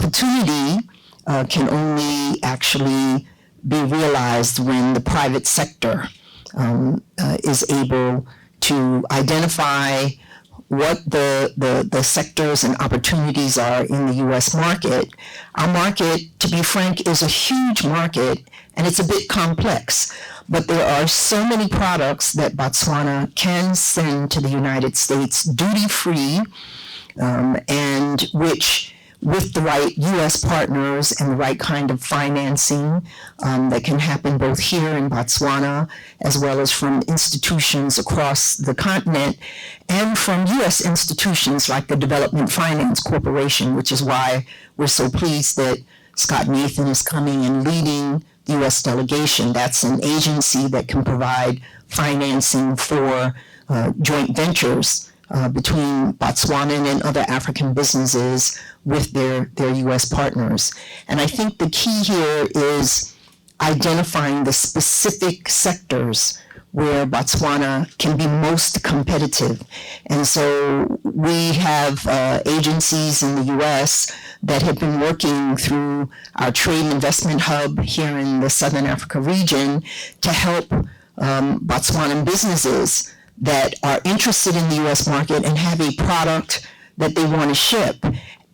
opportunity can only actually be realized when the private sector is able to identify what the sectors and opportunities are in the U.S. market. Our market, to be frank, is a huge market, and it's a bit complex. But there are so many products that Botswana can send to the United States duty-free, and which, with the right U.S. partners and the right kind of financing that can happen both here in Botswana as well as from institutions across the continent and from U.S. institutions like the Development Finance Corporation, which is why we're so pleased that Scott Nathan is coming and leading the U.S. delegation. That's an agency that can provide financing for joint ventures between Botswanan and other African businesses with their U.S. partners. And I think the key here is identifying the specific sectors where Botswana can be most competitive. And so we have agencies in the U.S. that have been working through our trade and investment hub here in the Southern Africa region to help Botswanan businesses that are interested in the U.S. market and have a product that they want to ship.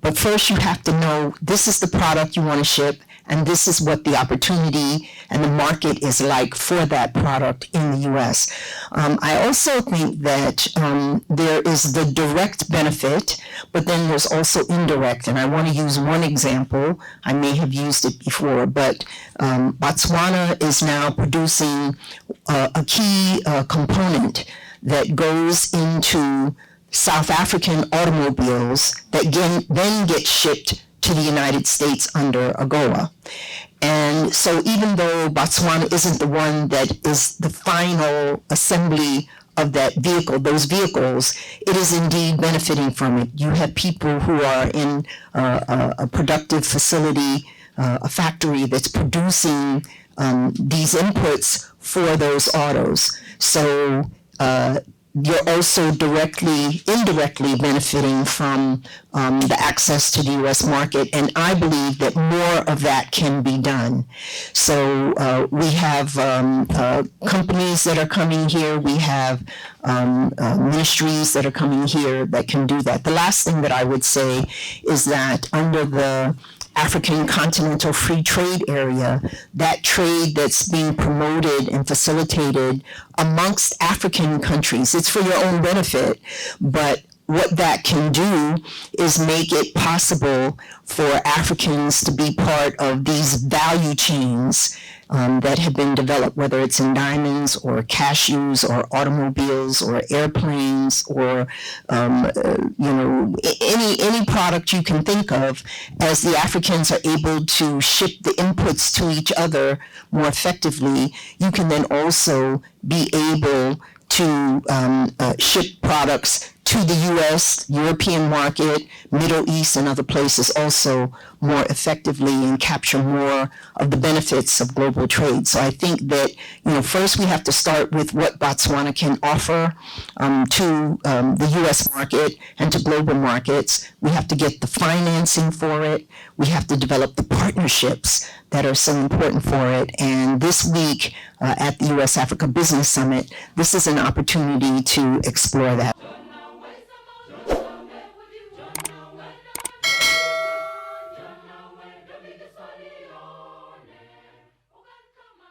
But first you have to know this is the product you want to ship, and this is what the opportunity and the market is like for that product in the U.S. I also think that there is the direct benefit, but then there's also indirect. And I want to use one example. I may have used it before, but Botswana is now producing a key component that goes into South African automobiles that then get shipped to the United States under AGOA. And so even though Botswana isn't the one that is the final assembly of that vehicle, those vehicles, it is indeed benefiting from it. You have people who are in a productive facility, a factory that's producing these inputs for those autos. So you're also indirectly benefiting from the access to the U.S. market, and I believe that more of that can be done. So we have companies that are coming here, we have ministries that are coming here that can do that. The last thing that I would say is that under the African Continental Free Trade Area, that trade that's being promoted and facilitated amongst African countries, it's for your own benefit, but what that can do is make it possible for Africans to be part of these value chains that have been developed, whether it's in diamonds or cashews or automobiles or airplanes or any product you can think of. As the Africans are able to ship the inputs to each other more effectively, you can then also be able to ship products to the U.S., European market, Middle East, and other places also more effectively and capture more of the benefits of global trade. So I think that, first we have to start with what Botswana can offer to the U.S. market and to global markets. We have to get the financing for it. We have to develop the partnerships that are so important for it. And this week at the U.S. Africa Business Summit, this is an opportunity to explore that.